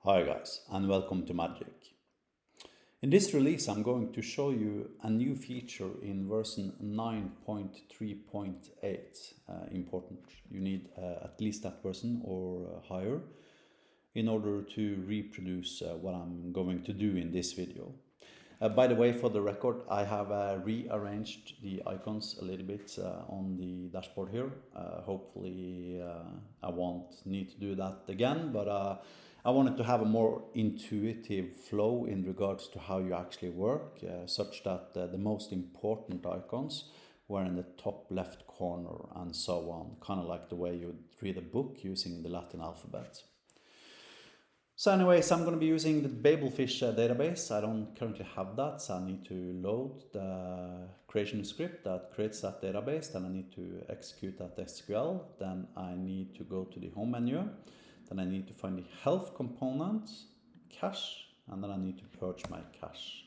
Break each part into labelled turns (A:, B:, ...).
A: Hi guys, and welcome to Magic. In this release I'm going to show you a new feature in version 9.3.8. Important. You need at least that version or higher in order to reproduce what I'm going to do in this video. By the way, for the record, I have rearranged the icons a little bit on the dashboard here. Hopefully I won't need to do that again, but I wanted to have a more intuitive flow in regards to how you actually work, such that the most important icons were in the top left corner and so on, kind of like the way you'd read a book using the Latin alphabet. So anyways, I'm going to be using the Babelfish database. I don't currently have that, so I need to load the creation script that creates that database. Then I need to execute that SQL. Then I need to go to the home menu. Then I need to find the health component, cache, and then I need to purge my cache.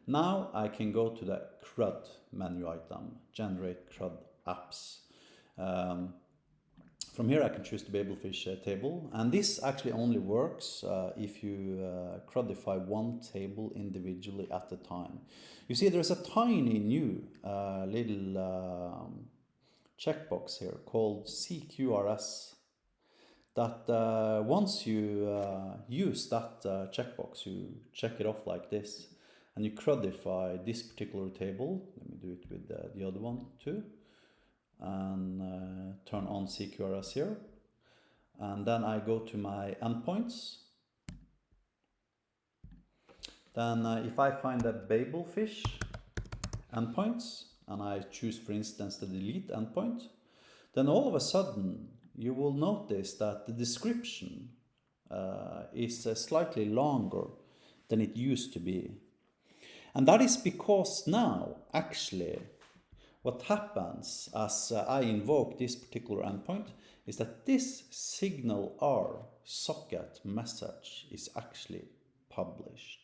A: Now I can go to the CRUD menu item, generate CRUD apps. From here I can choose the Babelfish table, and this actually only works if you CRUDify one table individually at a time. You see there's a tiny new little checkbox here called CQRS that once you use that checkbox, you check it off like this and you CRUDify this particular table. Let me do it with the other one too. And turn on CQRS here, and then I go to my endpoints. Then if I find a Babelfish endpoints and I choose for instance the delete endpoint, then all of a sudden you will notice that the description is slightly longer than it used to be. And that is because now actually what happens as I invoke this particular endpoint is that this SignalR socket message is actually published.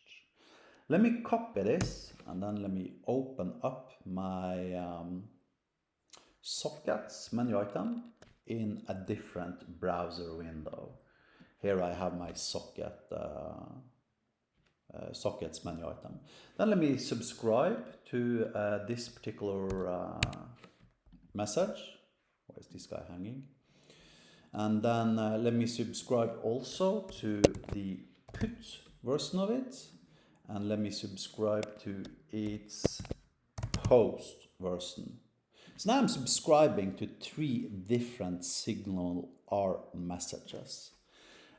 A: Let me copy this and then let me open up my sockets menu item in a different browser window. Here I have my sockets menu item. Then let me subscribe to this particular message. Where is this guy hanging? And then let me subscribe also to the put version of it, and let me subscribe to its post version. So now I'm subscribing to 3 different SignalR messages.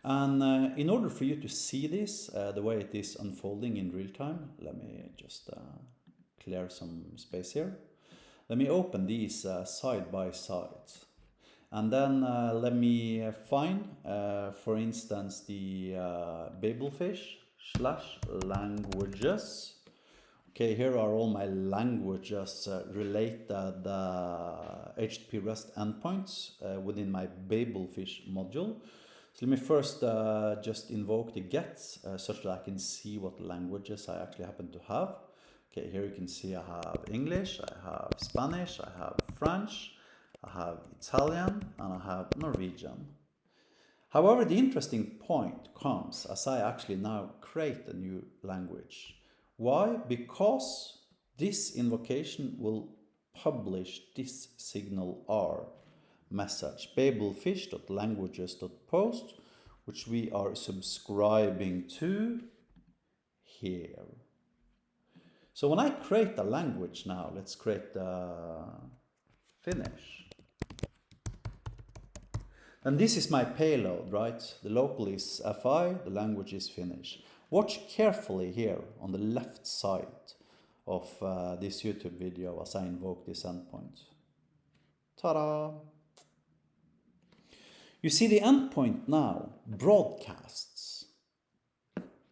A: And in order for you to see this, the way it is unfolding in real time, let me just clear some space here. Let me open these side by side. And then let me find, for instance, the Babelfish /languages. Okay, here are all my languages related HTTP REST endpoints within my Babelfish module. So let me first just invoke the get such that I can see what languages I actually happen to have. Okay, here you can see I have English, I have Spanish, I have French, I have Italian, and I have Norwegian. However, the interesting point comes as I actually now create a new language. Why? Because this invocation will publish this SignalR message, babelfish.languages.post, which we are subscribing to here. So when I create a language now, let's create Finnish. And this is my payload, right? The local is FI, the language is Finnish. Watch carefully here on the left side of this YouTube video as I invoke this endpoint. Ta-da! You see the endpoint now broadcasts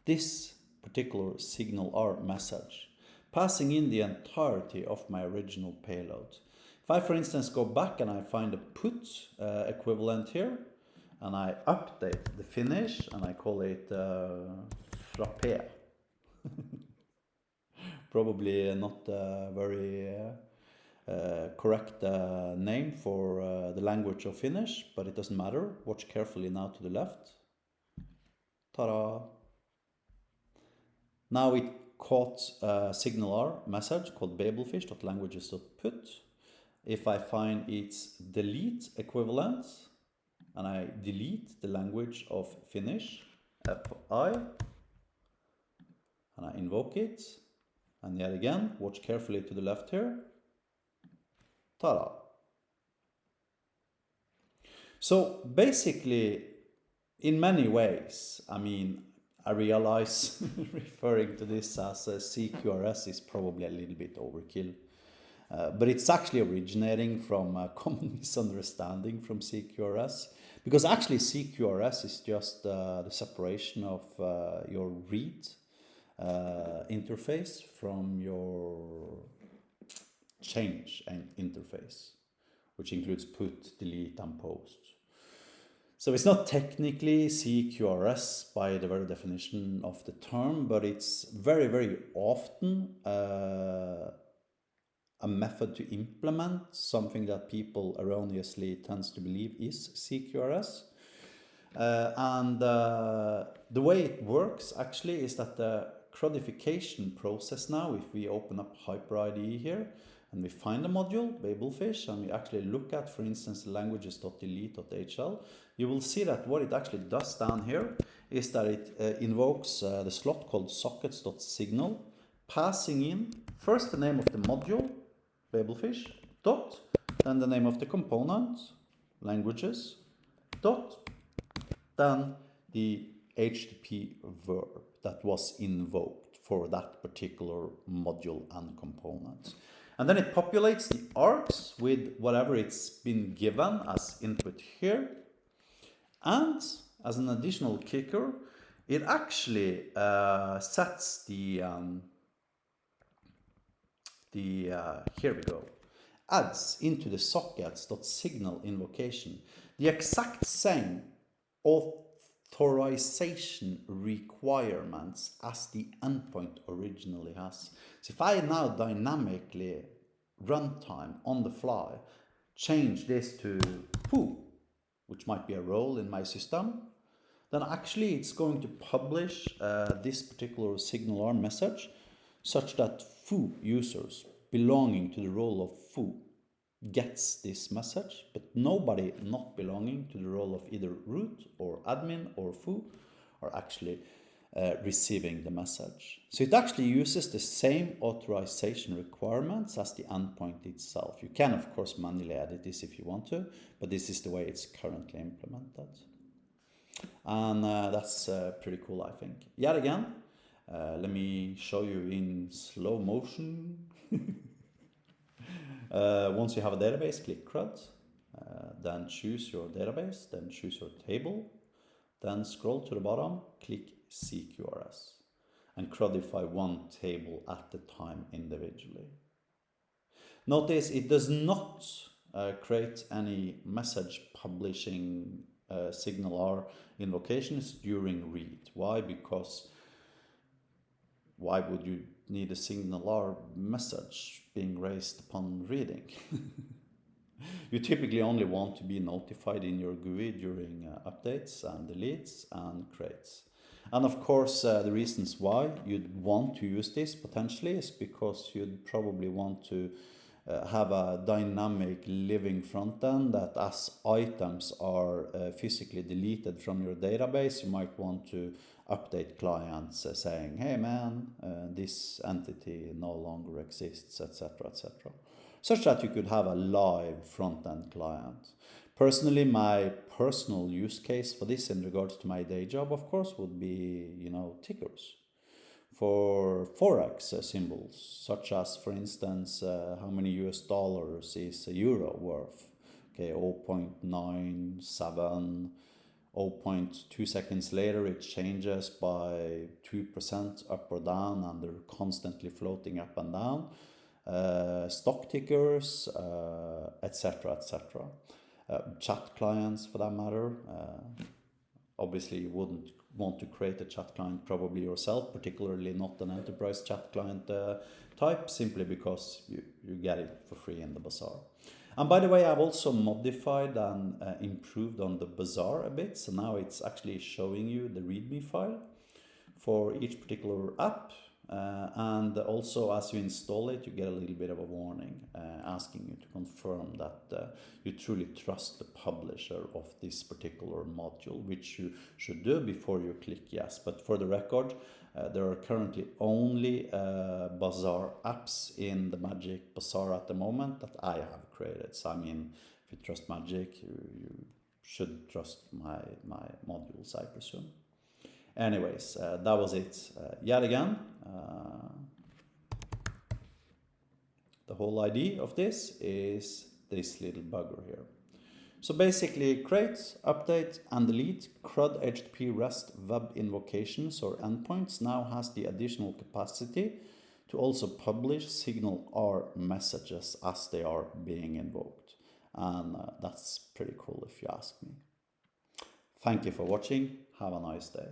A: this particular SignalR message, passing in the entirety of my original payload. If I, for instance, go back and I find a put equivalent here, and I update the Finnish and I call it frappe. Probably not very correct name for the language of Finnish, but it doesn't matter. Watch carefully now to the left. Ta-da! Now it caught a SignalR message called babelfish.languages.put. If I find its delete equivalent, and I delete the language of Finnish, fi, and I invoke it, and yet again, watch carefully to the left here, ta-da. So basically, in many ways, I mean, I realize referring to this as a CQRS is probably a little bit overkill. But it's actually originating from a common misunderstanding from CQRS. Because actually CQRS is just the separation of your read interface from your change interface, which includes put, delete, and post. So it's not technically CQRS by the very definition of the term, but it's very, very often a method to implement something that people erroneously tends to believe is CQRS. The way it works actually is that the CRUDification process now, if we open up HyperIDE here and we find a module, Babelfish, and we actually look at, for instance, languages.delete.hl, you will see that what it actually does down here is that it invokes the slot called sockets.signal, passing in first the name of the module, Babelfish, dot, then the name of the component, languages, dot, then the HTTP verb that was invoked for that particular module and component. And then it populates the args with whatever it's been given as input here. And as an additional kicker, it actually sets here we go, adds into the sockets.signal invocation the exact same authorization requirements as the endpoint originally has. So if I now dynamically runtime on the fly change this to foo, which might be a role in my system, then actually it's going to publish this particular SignalR message such that foo users belonging to the role of foo gets this message, but nobody not belonging to the role of either root or admin or foo are actually receiving the message. So it actually uses the same authorization requirements as the endpoint itself. You can of course manually edit this if you want to, but this is the way it's currently implemented. And that's pretty cool, I think. Yet again, let me show you in slow motion. Once you have a database, click CRUD, then choose your database, then choose your table, then scroll to the bottom, click CQRS, and CRUDify one table at a time individually. Notice it does not create any message publishing SignalR invocations during read. Why? Because why would you need a SignalR message being raised upon reading? You typically only want to be notified in your GUI during updates and deletes and creates. And of course, the reasons why you'd want to use this potentially is because you'd probably want to have a dynamic living front end that as items are physically deleted from your database, you might want to update clients saying, hey man, this entity no longer exists, etc., etc., such that you could have a live front-end client. Personally, my personal use case for this in regards to my day job, of course, would be, tickers for Forex symbols, such as, for instance, how many US dollars is a euro worth? Okay, 0.97, 0.2 seconds later it changes by 2% up or down, and they're constantly floating up and down. Stock tickers, etc., etc. Chat clients for that matter. Obviously you wouldn't want to create a chat client probably yourself, particularly not an enterprise chat client type, simply because you get it for free in the bazaar. And by the way, I've also modified and improved on the bazaar a bit. So now it's actually showing you the README file for each particular app. And also, as you install it, you get a little bit of a warning asking you to confirm that you truly trust the publisher of this particular module, which you should do before you click yes. But for the record, there are currently only Bazaar apps in the Magic Bazaar at the moment that I have created. So I mean, if you trust Magic, you should trust my modules, I presume. Anyways, that was it. Yet again, the whole idea of this is this little bugger here. So basically, create, update, and delete CRUD HTTP REST web invocations or endpoints now has the additional capacity to also publish SignalR messages as they are being invoked. And that's pretty cool if you ask me. Thank you for watching. Have a nice day.